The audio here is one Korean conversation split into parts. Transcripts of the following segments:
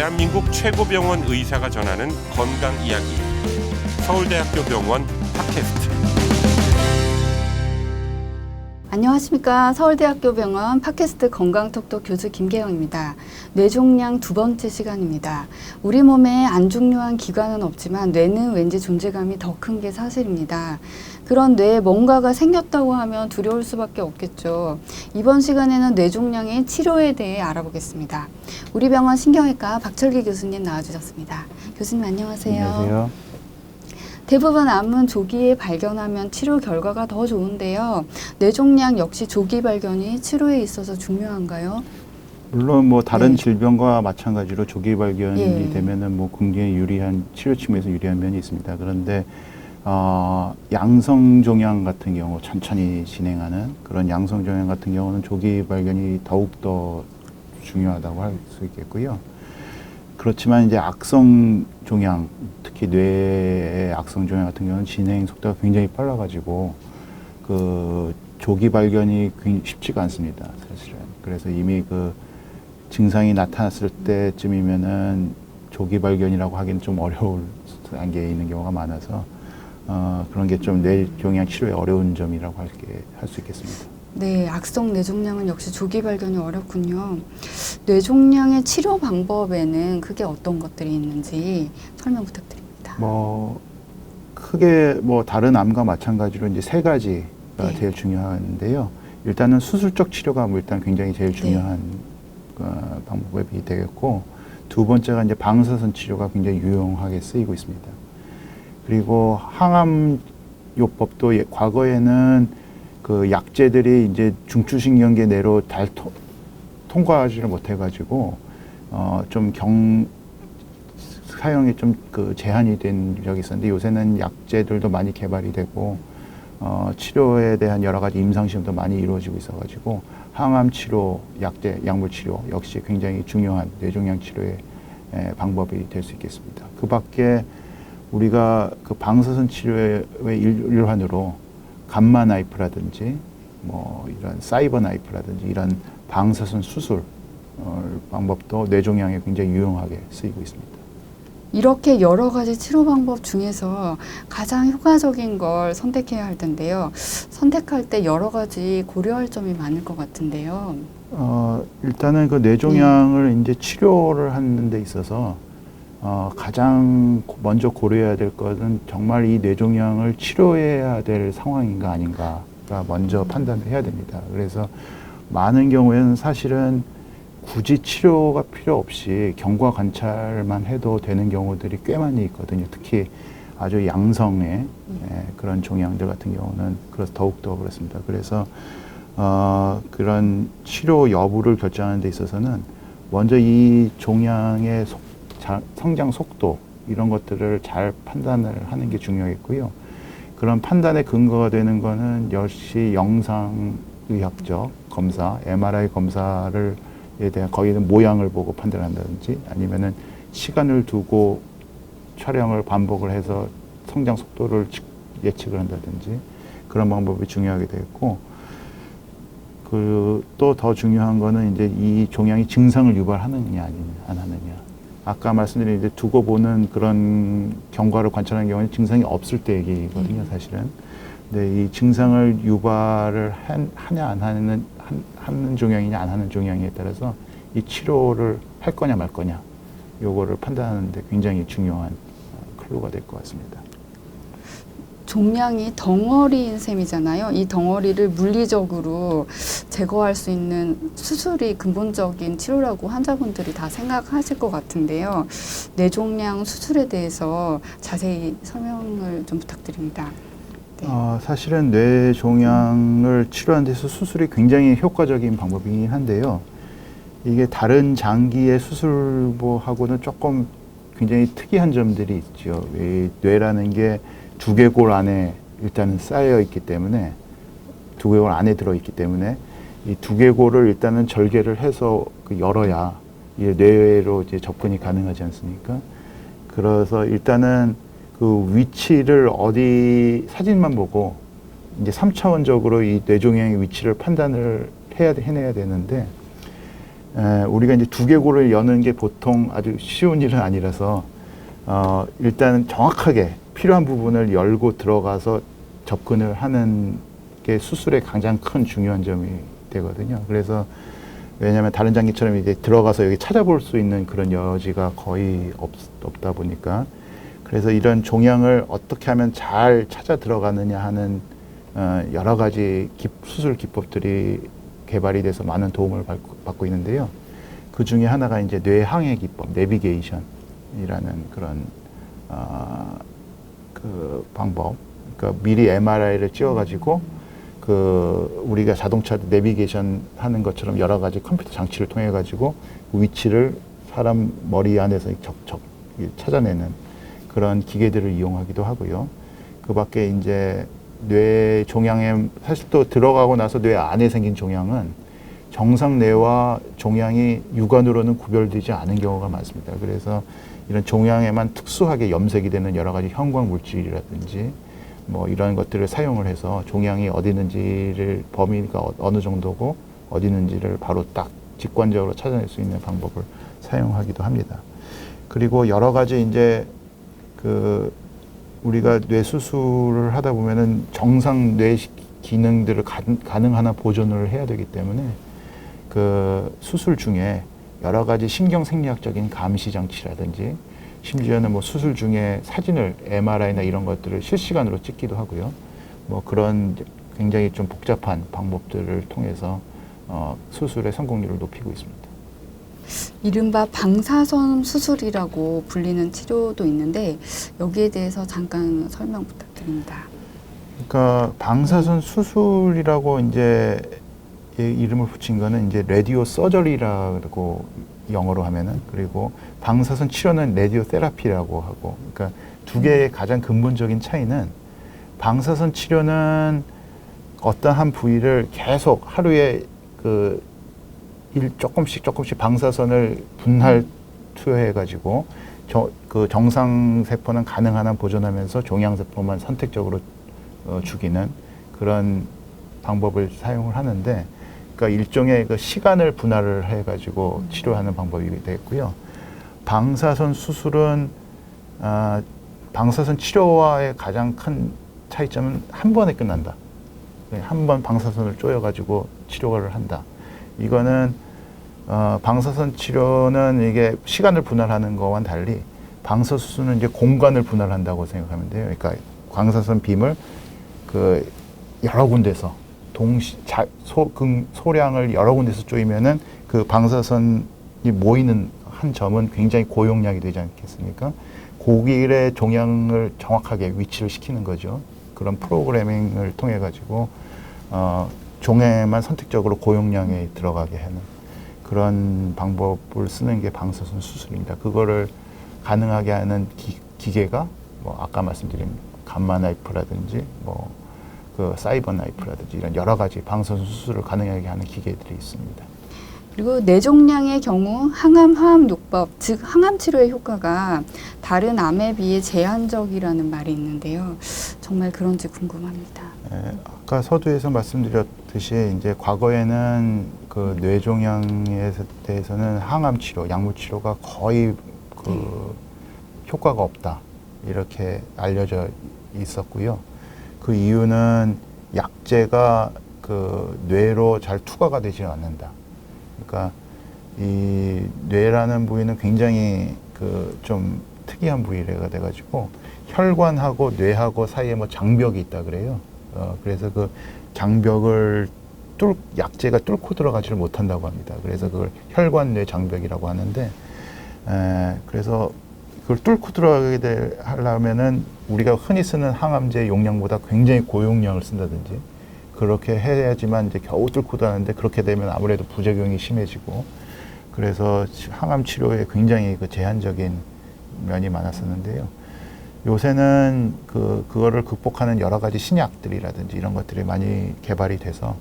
대한민국 최고병원 의사가 전하는 건강 이야기. 서울대학교 병원 팟캐스트. 안녕하십니까. 서울대학교 병원 팟캐스트 건강톡톡 교수 김계영입니다. 뇌종양 두 번째 시간입니다. 우리 몸에 안 중요한 기관은 없지만 뇌는 왠지 존재감이 더 큰 게 사실입니다. 그런 뇌에 뭔가가 생겼다고 하면 두려울 수밖에 없겠죠. 이번 시간에는 뇌종양의 치료에 대해 알아보겠습니다. 우리 병원 신경외과 박철기 교수님 나와주셨습니다. 교수님 안녕하세요. 안녕하세요. 대부분 암은 조기에 발견하면 치료 결과가 더 좋은데요. 뇌종양 역시 조기 발견이 치료에 있어서 중요한가요? 물론 뭐 다른 네. 질병과 마찬가지로 조기 발견이 예. 되면은 뭐 굉장히 유리한 치료 측면에서 유리한 면이 있습니다. 그런데 양성 종양 같은 경우 천천히 진행하는 그런 양성 종양 같은 경우는 조기 발견이 더욱 더 중요하다고 할 수 있겠고요. 그렇지만 이제 악성 종양, 특히 뇌의 악성 종양 같은 경우는 진행 속도가 굉장히 빨라가지고 그 조기 발견이 쉽지가 않습니다, 사실은. 그래서 이미 그 증상이 나타났을 때쯤이면은 조기 발견이라고 하기는 좀 어려울 단계에 있는 경우가 많아서 그런 게 좀 뇌종양 치료에 어려운 점이라고 할 수 있겠습니다. 네, 악성 뇌종양은 역시 조기 발견이 어렵군요. 뇌종양의 치료 방법에는 크게 어떤 것들이 있는지 설명 부탁드립니다. 크게 다른 암과 마찬가지로 이제 세 가지가 네. 제일 중요한데요. 일단은 수술적 치료가 일단 굉장히 제일 중요한 방법이 되겠고, 두 번째가 이제 방사선 치료가 굉장히 유용하게 쓰이고 있습니다. 그리고 항암요법도 과거에는 그 약제들이 이제 중추신경계 내로 잘 통과하지를 못해가지고 좀 사용이 좀 그 제한이 된 적이 있었는데, 요새는 약제들도 많이 개발이 되고 치료에 대한 여러 가지 임상 시험도 많이 이루어지고 있어가지고 항암 치료, 약제, 약물 치료 역시 굉장히 중요한 뇌종양 치료의 방법이 될 수 있겠습니다. 그 밖에 우리가 그 방사선 치료의 일환으로 감마 나이프라든지 이런 사이버 나이프라든지 이런 방사선 수술 방법도 뇌종양에 굉장히 유용하게 쓰이고 있습니다. 이렇게 여러 가지 치료 방법 중에서 가장 효과적인 걸 선택해야 할 텐데요. 선택할 때 여러 가지 고려할 점이 많을 것 같은데요. 일단은 그 뇌종양을 이제 치료를 하는 데 있어서 가장 먼저 고려해야 될 것은 정말 이 뇌종양을 치료해야 될 상황인가 아닌가가 먼저 판단을 해야 됩니다. 그래서 많은 경우에는 사실은 굳이 치료가 필요 없이 경과 관찰만 해도 되는 경우들이 꽤 많이 있거든요. 특히 아주 양성의 그런 종양들 같은 경우는 더욱더 그렇습니다. 그래서 그런 치료 여부를 결정하는 데 있어서는 먼저 이 종양의 성장 속도 이런 것들을 잘 판단을 하는 게 중요하겠고요. 그런 판단의 근거가 되는 거는 역시 영상의학적 검사, MRI 검사를 대한 거기는 모양을 보고 판단한다든지 아니면은 시간을 두고 촬영을 반복을 해서 성장 속도를 예측을 한다든지 그런 방법이 중요하게 되겠고, 또 더 중요한 거는 이제 이 종양이 증상을 유발하느냐 안 하느냐. 아까 말씀드린 이제 두고 보는 그런 경과를 관찰하는 경우는 증상이 없을 때 얘기거든요, 사실은. 근데 이 증상을 유발을 하냐 안 하는 종양이냐 안 하는 종양에 따라서 이 치료를 할 거냐 말 거냐 요거를 판단하는 데 굉장히 중요한 클루가 될 것 같습니다. 종양이 덩어리인 셈이잖아요. 이 덩어리를 물리적으로 제거할 수 있는 수술이 근본적인 치료라고 환자분들이 다 생각하실 것 같은데요. 뇌종양 수술에 대해서 자세히 설명을 좀 부탁드립니다. 네. 사실은 뇌종양을 치료하는 데서 수술이 굉장히 효과적인 방법이긴 한데요. 이게 다른 장기의 수술하고는 조금 굉장히 특이한 점들이 있죠. 이 뇌라는 게 두개골 안에 일단은 쌓여 있기 때문에, 두개골 안에 들어 있기 때문에 이 두개골을 일단은 절개를 해서 열어야 이 뇌로 이제 접근이 가능하지 않습니까? 그래서 일단은 그 위치를 어디 사진만 보고 이제 3차원적으로 이 뇌종양의 위치를 판단을 해내야 되는데, 우리가 이제 두개골을 여는 게 보통 아주 쉬운 일은 아니라서 일단 정확하게 필요한 부분을 열고 들어가서 접근을 하는 게 수술의 가장 큰 중요한 점이 되거든요. 그래서 왜냐하면 다른 장기처럼 이제 들어가서 여기 찾아볼 수 있는 그런 여지가 거의 없다 보니까 그래서 이런 종양을 어떻게 하면 잘 찾아 들어가느냐 하는 여러 가지 수술 기법들이 개발이 돼서 많은 도움을 받고 있는데요. 그 중에 하나가 이제 뇌항해 기법, 내비게이션이라는 그런 그 방법. 그러니까 미리 MRI를 찍어가지고 우리가 자동차 내비게이션 하는 것처럼 여러 가지 컴퓨터 장치를 통해 가지고 그 위치를 사람 머리 안에서 찾아내는 그런 기계들을 이용하기도 하고요. 그 밖에 이제 뇌 종양에 사실 또 들어가고 나서 뇌 안에 생긴 종양은 정상 뇌와 종양이 육안으로는 구별되지 않은 경우가 많습니다. 그래서 이런 종양에만 특수하게 염색이 되는 여러 가지 형광 물질이라든지 뭐 이런 것들을 사용을 해서 종양이 어디 있는지를 범위가 어느 정도고 어디 있는지를 바로 딱 직관적으로 찾아낼 수 있는 방법을 사용하기도 합니다. 그리고 여러 가지 이제 우리가 뇌 수술을 하다 보면은 정상 뇌 기능들을 가능한 한 보존을 해야 되기 때문에 그 수술 중에 여러 가지 신경 생리학적인 감시 장치라든지 심지어는 뭐 수술 중에 사진을 MRI나 이런 것들을 실시간으로 찍기도 하고요. 뭐 그런 굉장히 좀 복잡한 방법들을 통해서 수술의 성공률을 높이고 있습니다. 이른바 방사선 수술이라고 불리는 치료도 있는데 여기에 대해서 잠깐 설명 부탁드립니다. 그러니까 방사선 수술이라고 이제 이름을 붙인 거는 이제 라디오 서저리라고 영어로 하면은 그리고 방사선 치료는 라디오 테라피라고 하고 그러니까 두 개의 가장 근본적인 차이는 방사선 치료는 어떤 한 부위를 계속 하루에 조금씩 방사선을 분할 투여해 가지고 그 정상 세포는 가능한 한 보존하면서 종양 세포만 선택적으로 죽이는 그런 방법을 사용을 하는데 그러니까 일종의 그 시간을 분할을 해 가지고 치료하는 방법이 되겠고요. 방사선 수술은 방사선 치료와의 가장 큰 차이점은 한 번에 끝난다. 한 번 방사선을 쪼여 가지고 치료를 한다. 이거는 방사선 치료는 이게 시간을 분할하는 거와는 달리 방사선 수술은 이제 공간을 분할한다고 생각하면 돼요. 그러니까 방사선 빔을 여러 군데서 소량을 여러 군데서 쪼이면은 그 방사선이 모이는 한 점은 굉장히 고용량이 되지 않겠습니까? 고길의 종양을 정확하게 위치를 시키는 거죠. 그런 프로그래밍을 통해 가지고 종에만 선택적으로 고용량에 들어가게 하는 그런 방법을 쓰는 게 방사선 수술입니다. 그거를 가능하게 하는 기계가 뭐 아까 말씀드린 감마 나이프라든지 사이버 나이프라든지 이런 여러 가지 방사선 수술을 가능하게 하는 기계들이 있습니다. 그리고 뇌종양의 경우 항암 화합요법, 즉 항암 치료의 효과가 다른 암에 비해 제한적이라는 말이 있는데요. 정말 그런지 궁금합니다. 아까 서두에서 말씀드렸듯이 이제 과거에는 그 뇌종양에 대해서는 항암 치료, 약물 치료가 거의 효과가 없다 이렇게 알려져 있었고요. 그 이유는 약제가 뇌로 잘 투과가 되지 않는다. 그러니까 이 뇌라는 부위는 굉장히 좀 특이한 부위가 돼가지고 혈관하고 뇌하고 사이에 뭐 장벽이 있다 그래요. 그래서 그 장벽을 약제가 뚫고 들어가지를 못한다고 합니다. 그래서 그걸 혈관뇌 장벽이라고 하는데, 그래서 그걸 뚫고 들어가게 하려면은 우리가 흔히 쓰는 항암제 용량보다 굉장히 고용량을 쓴다든지 그렇게 해야지만 이제 겨우 뚫고 들어가는데 그렇게 되면 아무래도 부작용이 심해지고 그래서 항암 치료에 굉장히 제한적인 면이 많았었는데요. 요새는 그거를 극복하는 여러 가지 신약들이라든지 이런 것들이 많이 개발이 돼서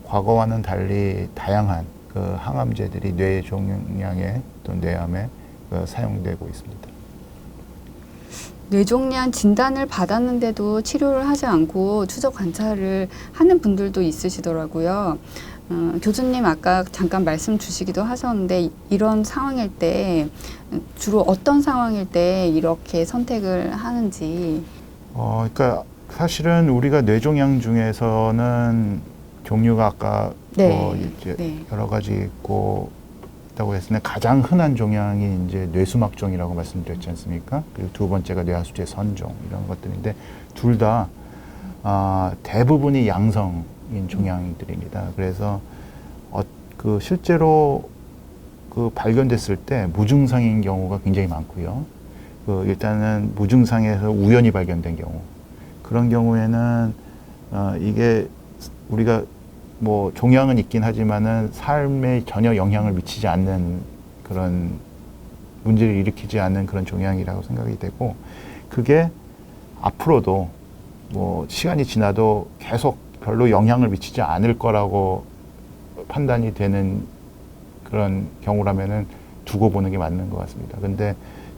과거와는 달리 다양한 항암제들이 뇌 종양에 또 뇌암에 사용되고 있습니다. 뇌종양 진단을 받았는데도 치료를 하지 않고 추적 관찰을 하는 분들도 있으시더라고요. 교수님 아까 잠깐 말씀 주시기도 하셨는데 이런 상황일 때 주로 어떤 상황일 때 이렇게 선택을 하는지. 그러니까 사실은 우리가 뇌종양 중에서는 종류가 아까 뭐 이제 여러 가지 있다고 했으면 가장 흔한 종양이 이제 뇌수막종이라고 말씀드렸지 않습니까? 그리고 두 번째가 뇌하수체 선종 이런 것들인데 둘 다 대부분이 양성인 종양들입니다. 그래서 그 실제로 그 발견됐을 때 무증상인 경우가 굉장히 많고요. 일단은 무증상에서 우연히 발견된 경우 그런 경우에는 이게 우리가 뭐 종양은 있긴 하지만은 삶에 전혀 영향을 미치지 않는 그런 문제를 일으키지 않는 그런 종양이라고 생각이 되고 그게 앞으로도 뭐 시간이 지나도 계속 별로 영향을 미치지 않을 거라고 판단이 되는 그런 경우라면은 두고 보는 게 맞는 것 같습니다. 근데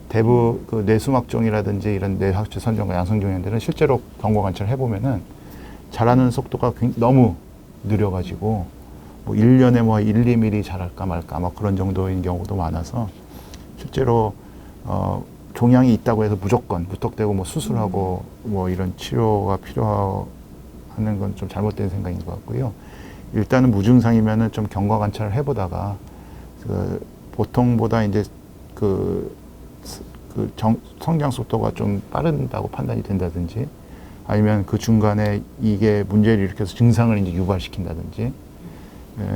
대부분 그 뇌수막종이라든지 이런 뇌하수체 선종과 양성종양들은 실제로 경과 관찰을 해보면은 자라는 속도가 너무 느려가지고 뭐 1년에 뭐 1, 2mm 자랄까 말까 뭐 그런 정도인 경우도 많아서 실제로 종양이 있다고 해서 무조건 무턱대고 뭐 수술하고 뭐 이런 치료가 필요하는 건 좀 잘못된 생각인 것 같고요. 일단은 무증상이면은 좀 경과 관찰을 해보다가 보통보다 이제 성장 속도가 좀 빠른다고 판단이 된다든지 아니면 그 중간에 이게 문제를 일으켜서 증상을 이제 유발시킨다든지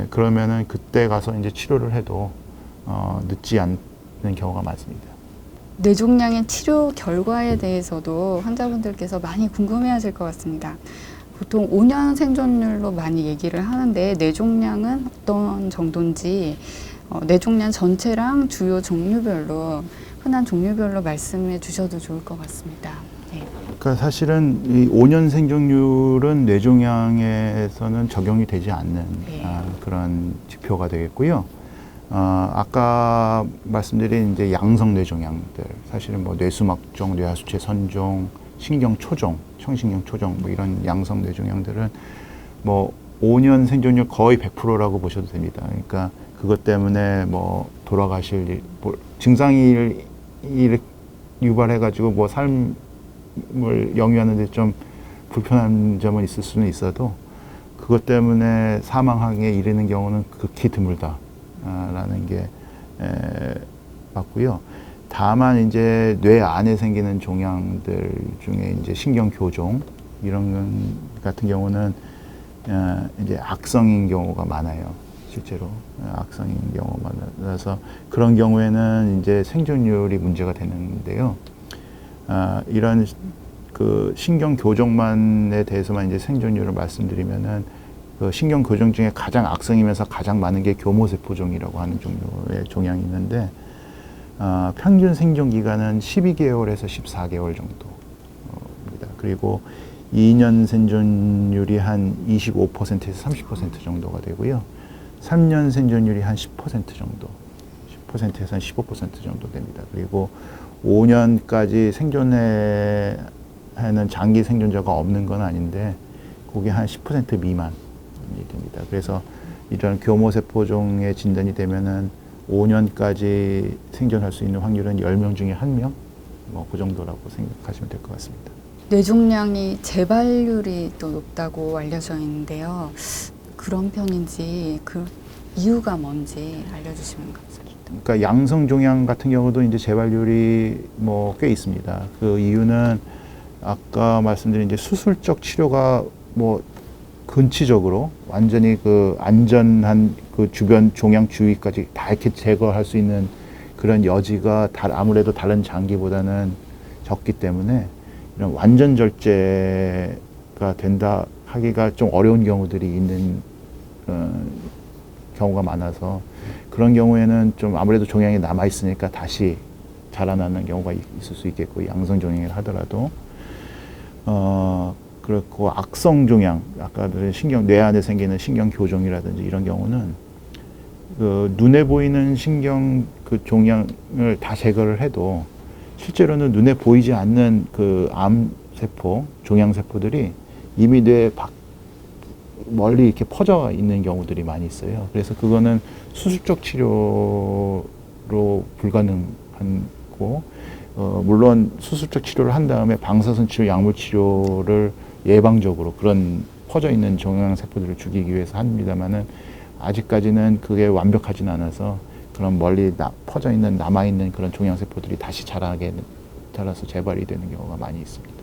그러면은 그때 가서 이제 치료를 해도 늦지 않는 경우가 많습니다. 뇌종양의 치료 결과에 대해서도 환자분들께서 많이 궁금해하실 것 같습니다. 보통 5년 생존율로 많이 얘기를 하는데 뇌종양은 어떤 정도인지 뇌종양 전체랑 주요 종류별로 흔한 종류별로 말씀해 주셔도 좋을 것 같습니다. 네. 그러니까 사실은 이 5년 생존율은 뇌종양에서는 적용이 되지 않는 그런 지표가 되겠고요. 아까 말씀드린 이제 양성 뇌종양들, 사실은 뭐 뇌수막종, 뇌하수체 선종, 신경 초종, 청신경 초종 뭐 이런 양성 뇌종양들은 뭐 5년 생존율 거의 100%라고 보셔도 됩니다. 그러니까 그것 때문에 뭐 돌아가실 증상이 유발해가지고 뭐 삶을 영위하는데 좀 불편한 점은 있을 수는 있어도 그것 때문에 사망하게 이르는 경우는 극히 드물다라는 게 맞고요. 다만 이제 뇌 안에 생기는 종양들 중에 이제 신경 교종 이런 같은 경우는 이제 악성인 경우가 많아요. 실제로 악성인 경우가 많아서 그런 경우에는 이제 생존율이 문제가 되는데요. 이런 그 신경 교종만에 대해서만 이제 생존율을 말씀드리면은 그 신경 교종 중에 가장 악성이면서 가장 많은 게 교모세포종이라고 하는 종류의 종양이 있는데 평균 생존 기간은 12개월에서 14개월 정도입니다. 그리고 2년 생존율이 한 25%에서 30% 정도가 되고요. 3년 생존율이 한 10% 정도, 10%에서 한 15% 정도 됩니다. 그리고 5년까지 생존하는 장기 생존자가 없는 건 아닌데 그게 한 10% 미만이 됩니다. 그래서 이런 교모세포종에 진단이 되면은 5년까지 생존할 수 있는 확률은 10명 중에 1명? 뭐 그 정도라고 생각하시면 될 것 같습니다. 뇌종양이 재발률이 또 높다고 알려져 있는데요. 그런 편인지 그 이유가 뭔지 알려주시면 감사합니다. 그러니까 양성 종양 같은 경우도 이제 재발률이 뭐 꽤 있습니다. 그 이유는 아까 말씀드린 이제 수술적 치료가 뭐 근치적으로 완전히 그 안전한 그 주변 종양 주위까지 다 이렇게 제거할 수 있는 그런 여지가 아무래도 다른 장기보다는 적기 때문에 이런 완전 절제가 된다 하기가 좀 어려운 경우들이 있는 경우가 많아서 그런 경우에는 좀 아무래도 종양이 남아 있으니까 다시 자라나는 경우가 있을 수 있겠고 양성 종양을 하더라도 그렇고 악성 종양 아까 뇌 안에 생기는 신경 교종이라든지 이런 경우는 그 눈에 보이는 신경 그 종양을 다 제거를 해도 실제로는 눈에 보이지 않는 그 암세포, 종양세포들이 이미 뇌 멀리 이렇게 퍼져 있는 경우들이 많이 있어요. 그래서 그거는 수술적 치료로 불가능하고, 물론 수술적 치료를 한 다음에 방사선 치료, 약물 치료를 예방적으로 그런 퍼져 있는 종양세포들을 죽이기 위해서 합니다만은 아직까지는 그게 완벽하진 않아서 그런 멀리 퍼져 있는 남아있는 그런 종양세포들이 다시 자라서 재발이 되는 경우가 많이 있습니다.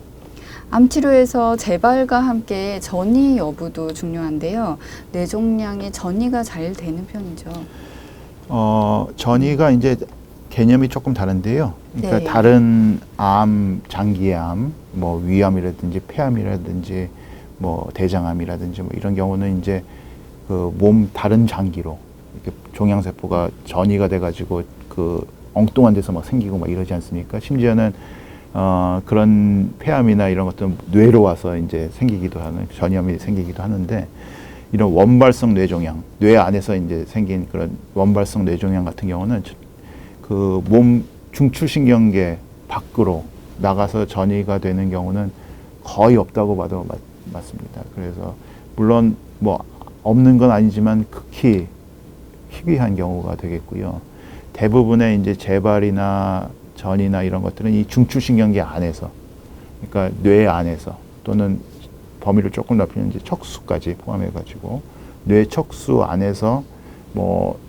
암 치료에서 재발과 함께 전이 여부도 중요한데요. 뇌종양의 전이가 잘 되는 편이죠. 전이가 이제 개념이 조금 다른데요. 그러니까 네. 다른 암, 장기암, 뭐 위암이라든지 폐암이라든지 뭐 대장암이라든지 뭐 이런 경우는 이제 그 몸 다른 장기로 이렇게 종양세포가 전이가 돼가지고 그 엉뚱한 데서 막 생기고 막 이러지 않습니까? 심지어는 그런 폐암이나 이런 것들은 뇌로 와서 이제 생기기도 하는, 전이암이 생기기도 하는데, 이런 원발성 뇌종양, 뇌 안에서 이제 생긴 그런 원발성 뇌종양 같은 경우는 그 몸 중추신경계 밖으로 나가서 전이가 되는 경우는 거의 없다고 봐도 맞습니다. 그래서 물론 뭐 없는 건 아니지만 극히 희귀한 경우가 되겠고요. 대부분의 이제 재발이나 전이나 이런 것들은 이 중추신경계 안에서, 그러니까 뇌 안에서, 또는 범위를 조금 넓히면 이제 척수까지 포함해가지고 뇌 척수 안에서 뭐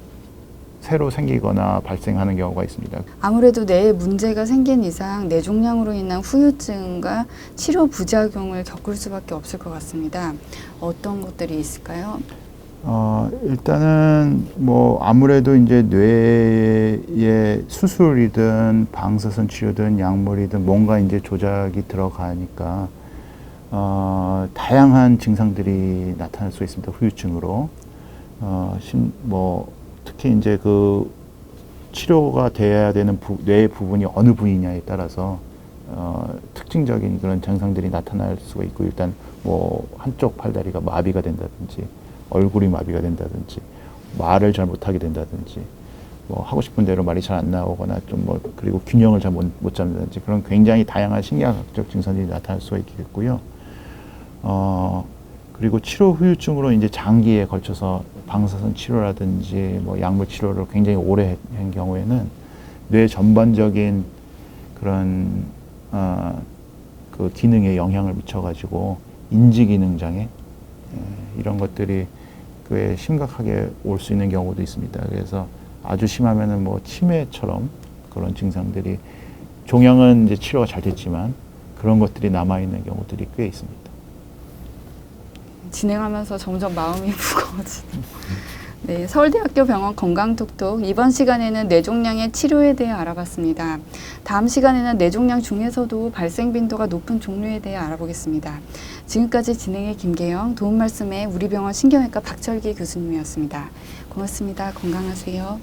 새로 생기거나 발생하는 경우가 있습니다. 아무래도 뇌에 문제가 생긴 이상 뇌종양으로 인한 후유증과 치료 부작용을 겪을 수밖에 없을 것 같습니다. 어떤 것들이 있을까요? 일단은 뭐 아무래도 이제 뇌에 수술이든 방사선 치료든 약물이든 뭔가 이제 조작이 들어가니까 다양한 증상들이 나타날 수 있습니다. 후유증으로. 뭐 특히 이제 그 치료가 돼야 되는 뇌의 부분이 어느 부위냐에 따라서 특징적인 그런 증상들이 나타날 수가 있고, 일단 뭐 한쪽 팔다리가 마비가 된다든지, 얼굴이 마비가 된다든지, 말을 잘 못하게 된다든지, 뭐 하고 싶은 대로 말이 잘 안 나오거나 좀 뭐 그리고 균형을 잘 못 잡는다든지, 그런 굉장히 다양한 신경학적 증상들이 나타날 수가 있겠고요. 그리고 치료 후유증으로 이제 장기에 걸쳐서 방사선 치료라든지 뭐 약물 치료를 굉장히 오래 한 경우에는 뇌 전반적인 그런 그 기능에 영향을 미쳐가지고 인지 기능 장애 이런 것들이 꽤 심각하게 올 수 있는 경우도 있습니다. 그래서 아주 심하면은 뭐 치매처럼 그런 증상들이, 종양은 이제 치료가 잘 됐지만 그런 것들이 남아 있는 경우들이 꽤 있습니다. 진행하면서 점점 마음이 무거워지네요. 네, 서울대학교 병원 건강톡톡, 이번 시간에는 뇌종양의 치료에 대해 알아봤습니다. 다음 시간에는 뇌종양 중에서도 발생 빈도가 높은 종류에 대해 알아보겠습니다. 지금까지 진행의 김계영, 도움 말씀에 우리병원 신경외과 박철기 교수님이었습니다. 고맙습니다. 건강하세요.